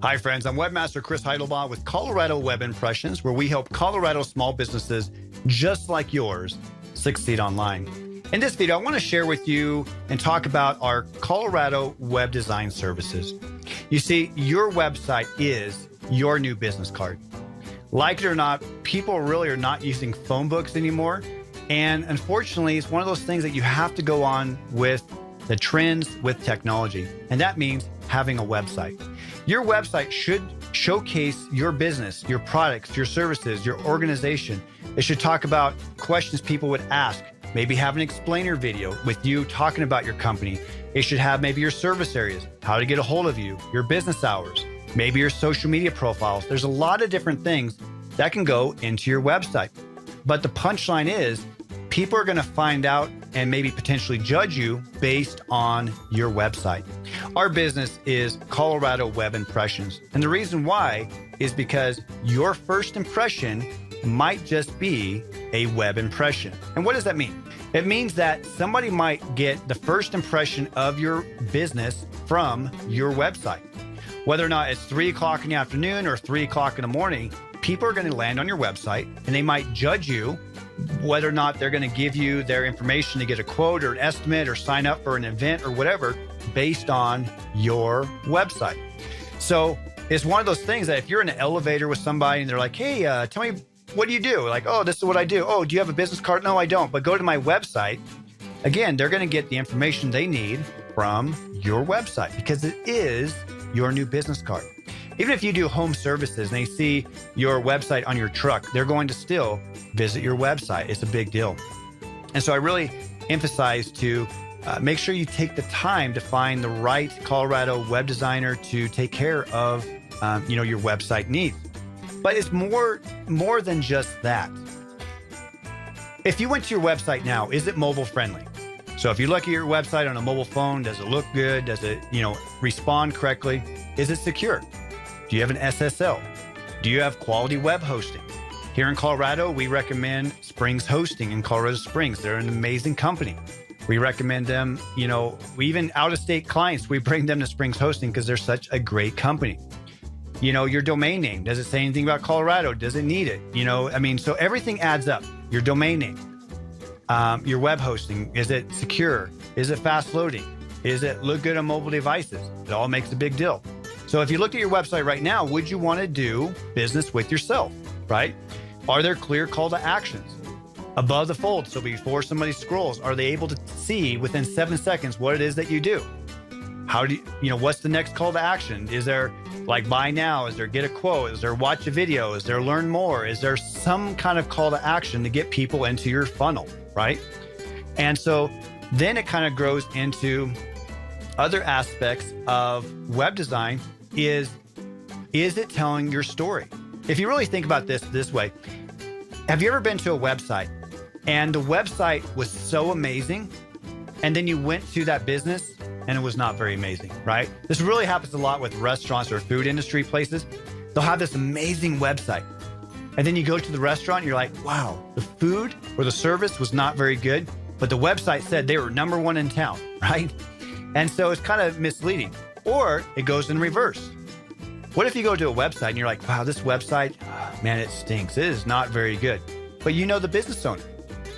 Hi, friends. I'm Webmaster Chris Heidlebaugh with Colorado Web Impressions, where we help Colorado small businesses just like yours succeed online. In this video, I want to share with you and talk about our Colorado web design services. You see, your website is your new business card. Like it or not, people really are not using phone books anymore. And unfortunately, it's one of those things that you have to go on with the trends with technology. And that means having a website. Your website should showcase your business, your products, your services, your organization. It should talk about questions people would ask. Maybe have an explainer video with you talking about your company. It should have maybe your service areas, how to get a hold of you, your business hours, maybe your social media profiles. There's a lot of different things that can go into your website. But the punchline is people are going to find out and maybe potentially judge you based on your website. Our business is Colorado Web Impressions. And the reason why is because your first impression might just be a web impression. And what does that mean? It means that somebody might get the first impression of your business from your website. Whether or not it's 3 o'clock in the afternoon or 3 o'clock in the morning, people are going to land on your website and they might judge you whether or not they're going to give you their information to get a quote or an estimate or sign up for an event or whatever based on your website. So it's one of those things that if you're in an elevator with somebody and they're like, hey, tell me, what do you do? Like, oh, this is what I do. Oh, do you have a business card? No, I don't. But go to my website. Again, they're going to get the information they need from your website because it is your new business card. Even if you do home services and they see your website on your truck, they're going to still visit your website. It's a big deal. And so I really emphasize to make sure you take the time to find the right Colorado web designer to take care of your website needs. But it's more than just that. If you went to your website now, is it mobile friendly? So if you look at your website on a mobile phone, does it look good? Does it, respond correctly? Is it secure? Do you have an SSL? Do you have quality web hosting? Here in Colorado, we recommend Springs Hosting in Colorado Springs. They're an amazing company. We recommend them, we even out-of-state clients, we bring them to Springs Hosting because they're such a great company. Your domain name, does it say anything about Colorado? Does it need it? So everything adds up. Your domain name, your web hosting, is it secure? Is it fast loading? Is it look good on mobile devices? It all makes a big deal. So if you looked at your website right now, would you want to do business with yourself, right? Are there clear call to actions above the fold? So before somebody scrolls, are they able to see within 7 seconds what it is that you do? How do you, what's the next call to action? Is there like buy now? Is there get a quote? Is there watch a video? Is there learn more? Is there some kind of call to action to get people into your funnel, right? And so then it kind of grows into other aspects of web design. Is it telling your story? If you really think about this way, have you ever been to a website and the website was so amazing and then you went to that business and it was not very amazing, right? This really happens a lot with restaurants or food industry places. They'll have this amazing website and then you go to the restaurant and you're like, wow, the food or the service was not very good, but the website said they were #1 in town, right? And so it's kind of misleading. Or it goes in reverse. What if you go to a website and you're like, wow, this website, man, it stinks. It is not very good. But you know the business owner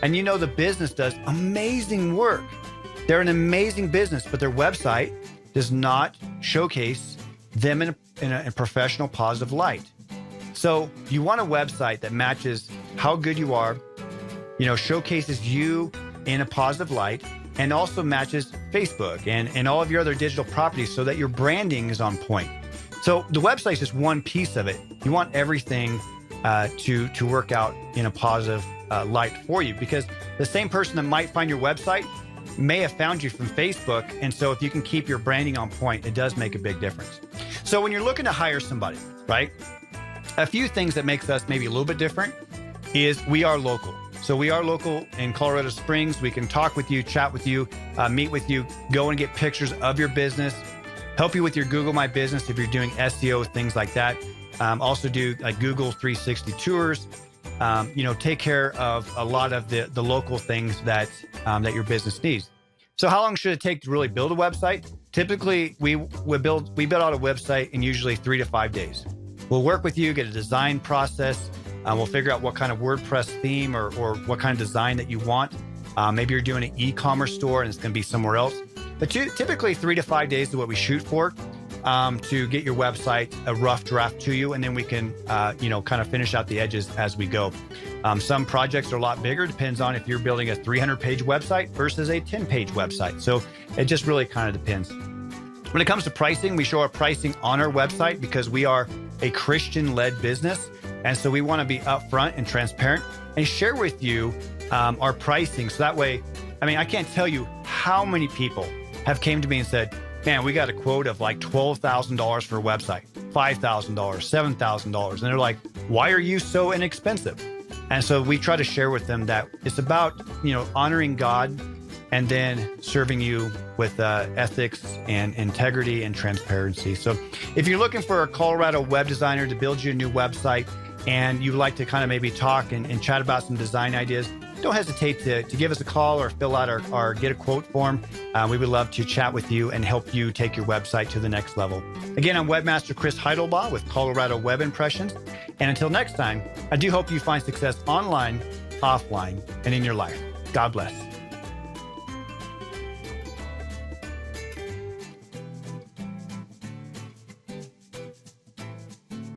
and the business does amazing work. They're an amazing business, but their website does not showcase them in a professional, positive light. So you want a website that matches how good you are, showcases you in a positive light, and also matches Facebook and all of your other digital properties so that your branding is on point. So the website is just one piece of it. You want everything to work out in a positive light for you, because the same person that might find your website may have found you from Facebook. And so if you can keep your branding on point, it does make a big difference. So when you're looking to hire somebody, right, a few things that makes us maybe a little bit different is we are local. So we are local in Colorado Springs. We can talk with you, chat with you, meet with you, go and get pictures of your business, help you with your Google My Business if you're doing SEO, things like that. Also do like Google 360 tours, take care of a lot of the local things that your business needs. So how long should it take to really build a website? typically we build out a website in usually 3 to 5 days. We'll work with you, get a design process. We'll figure out what kind of WordPress theme or what kind of design that you want. Maybe you're doing an e-commerce store and it's going to be somewhere else. But typically 3 to 5 days is what we shoot for to get your website a rough draft to you. And then we can, kind of finish out the edges as we go. Some projects are a lot bigger. Depends on if you're building a 300-page website versus a 10-page website. So it just really kind of depends. When it comes to pricing, we show our pricing on our website because we are a Christian-led business. And so we want to be upfront and transparent and share with you our pricing. So that way, I can't tell you how many people have came to me and said, man, we got a quote of like $12,000 for a website, $5,000, $7,000. And they're like, why are you so inexpensive? And so we try to share with them that it's about, honoring God and then serving you with ethics and integrity and transparency. So if you're looking for a Colorado web designer to build you a new website and you'd like to kind of maybe talk and chat about some design ideas, don't hesitate to give us a call or fill out our get a quote form. We would love to chat with you and help you take your website to the next level. Again, I'm Webmaster Chris Heidlebaugh with Colorado Web Impressions. And until next time, I do hope you find success online, offline, and in your life. God bless.